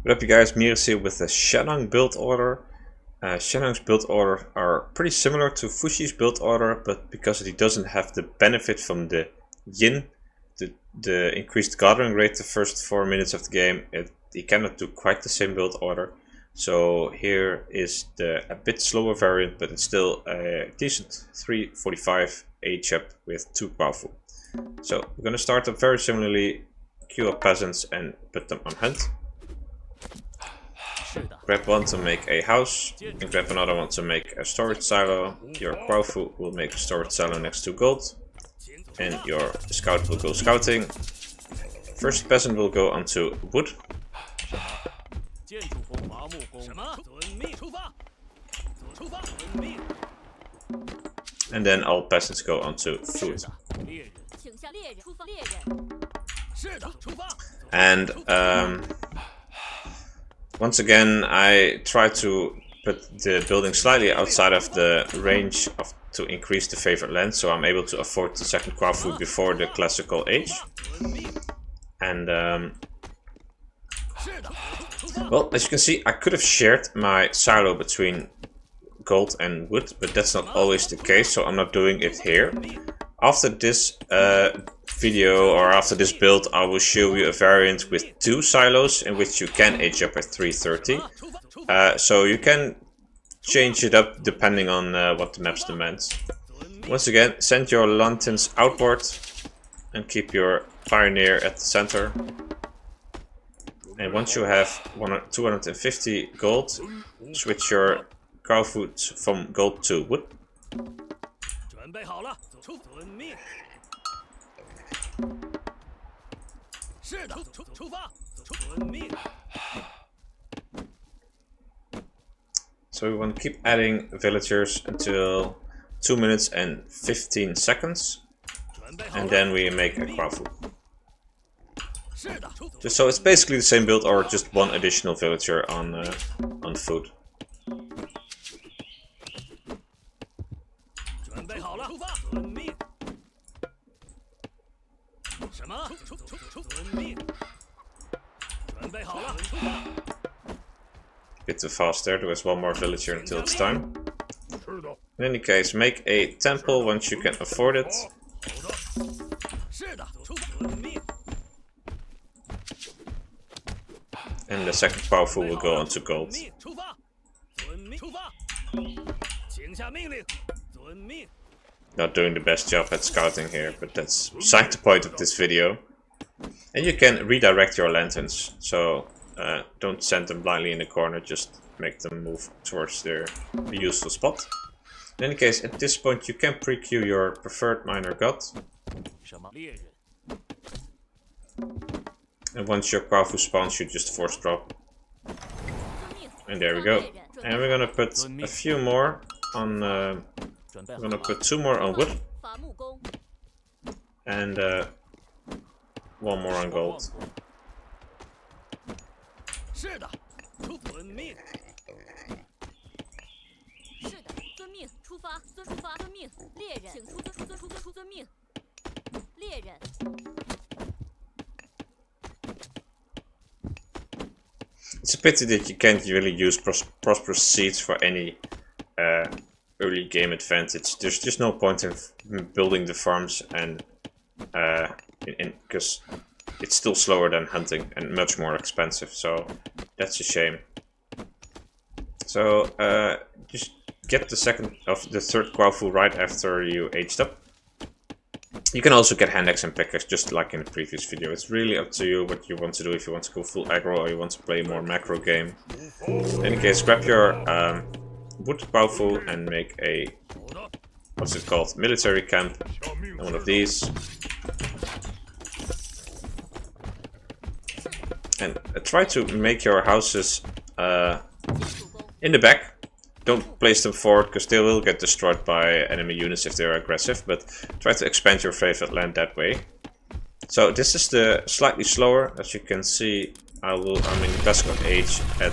What up, you guys? Mirez here with the Shennong build order. Shennong's build order are pretty similar to Fushi's build order, but because he doesn't have the benefit from the yin, the increased gathering rate the first 4 minutes of the game, he cannot do quite the same build order. So here is a bit slower variant, but it's still a decent 345 HUP with 2 Kuafu. So we're going to start up very similarly, queue up peasants and put them on hunt. Grab one to make a house, and grab another one to make a storage silo. Your Kuafu will make a storage silo next to gold, and your scout will go scouting. First peasant will go onto wood. And then all peasants go onto food. And once again, I try to put the building slightly outside of the range to increase the favorite land, so I'm able to afford the second Kuafu before the classical age. And well, as you can see, I could have shared my silo between gold and wood, but that's not always the case, so I'm not doing it here. After this video, or after this build, I will show you a variant with 2 silos in which you can age up at 330. So you can change it up depending on what the maps demands. Once again, send your lanterns outward and keep your pioneer at the center. And once you have 250 gold, switch your Kuafu from gold to wood. So we want to keep adding villagers until 2 minutes and 15 seconds, and then we make a Kuafu. So it's basically the same build, or just one additional villager on food. Bit too fast there, there was one more villager until it's time. In any case, make a temple once you can afford it. And the second Kuafu will go onto gold. Not doing the best job at scouting here, but that's beside the point of this video. And you can redirect your lanterns, so don't send them blindly in the corner, just make them move towards their useful spot. In any case, at this point you can pre-queue your preferred minor god. And once your Kuafu spawns, you just force drop. And there we go. And we're gonna put a few more on... we're gonna put 2 more on wood. And 1 more on gold. It's a pity that you can't really use prosperous seeds for any early game advantage. There's just no point in building the farms, and because it's still slower than hunting and much more expensive, so that's a shame. So just get the third Kuafu right after you aged up. You can also get hand axe and pickaxe, just like in the previous video. It's really up to you what you want to do, if you want to go full aggro or you want to play more macro game. In any case, grab your wood Kuafu and make a, what's it called, military camp, and one of these. And try to make your houses in the back. Don't place them forward, because they will get destroyed by enemy units if they're aggressive, but try to expand your favorite land that way. So this is the slightly slower. As you can see, I'm in the classical age at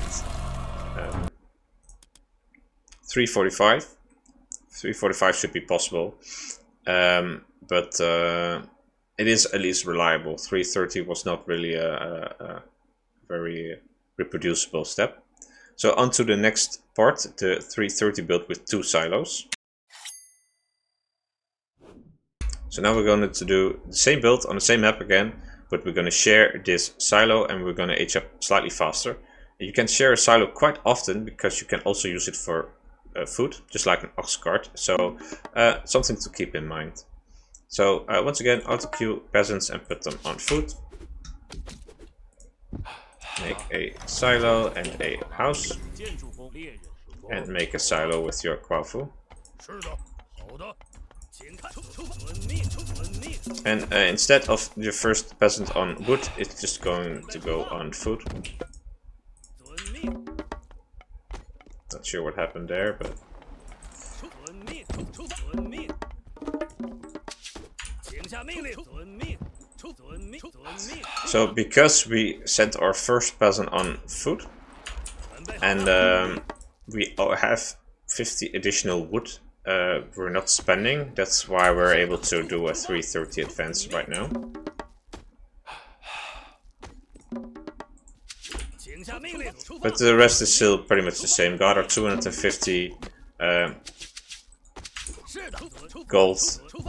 345. 345 should be possible, but it is at least reliable. 330 was not really a very reproducible step. So on to the next part, the 330 build with 2 silos. So now we're going to do the same build on the same map again, but we're going to share this silo and we're going to age up slightly faster. You can share a silo quite often because you can also use it for food, just like an ox cart. So something to keep in mind. So once again, auto queue peasants and put them on food. Make a silo and a house. And make a silo with your Kuafu. And instead of your first peasant on wood, it's just going to go on food. Not sure what happened there, but... So because we sent our first peasant on food, and we have 50 additional wood we're not spending, that's why we're able to do a 330 advance right now. But the rest is still pretty much the same. Got our 250 gold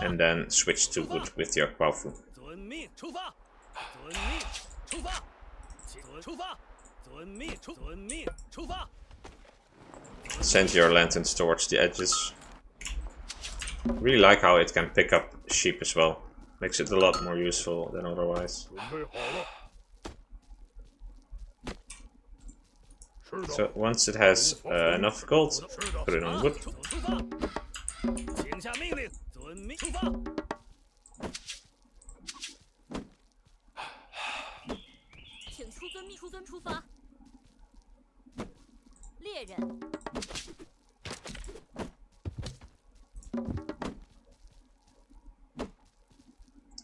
and then switch to wood with your Kuafu. Send your lanterns towards the edges. Really like how it can pick up sheep as well. Makes it a lot more useful than otherwise. So once it has enough gold, put it on wood.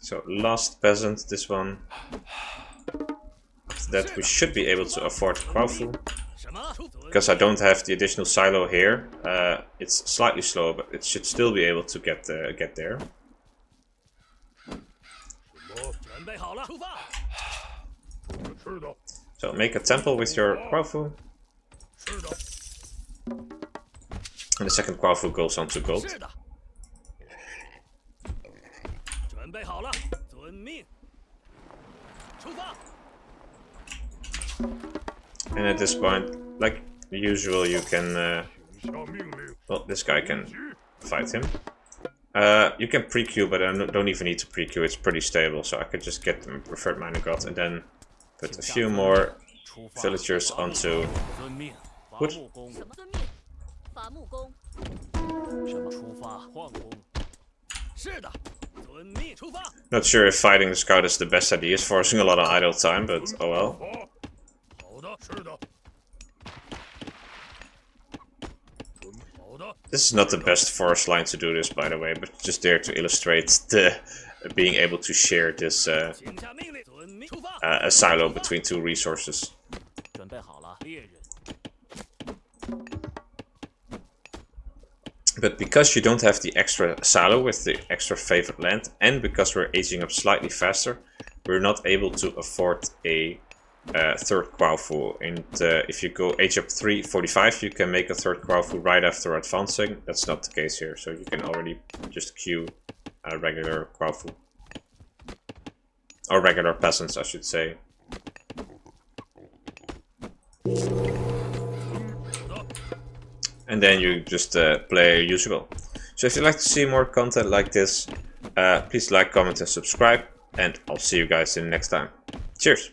So last peasant, this one. After that we should be able to afford Kuafu. Because I don't have the additional silo here, it's slightly slow, but it should still be able to get there. So make a temple with your Kuafu. And the second Kuafu goes on to gold. And at this point, like usual, you can... well, this guy can fight him. You can pre-queue, but I don't even need to pre-queue, it's pretty stable. So I could just get the preferred minor god and then put a few more villagers onto wood. Not sure if fighting the scout is the best idea, it's forcing a lot of idle time, but oh well. This is not the best forest line to do this, by the way, but just there to illustrate the being able to share this a silo between 2 resources. But because you don't have the extra silo with the extra favored land, and because we're aging up slightly faster, we're not able to afford a third Kuafu. And if you go age up 345, you can make a third Kuafu right after advancing. That's not the case here, so you can already just queue a regular Kuafu. Or regular peasants, I should say. And then you just play usual. So if you'd like to see more content like this, please like, comment and subscribe. And I'll see you guys in the next time. Cheers!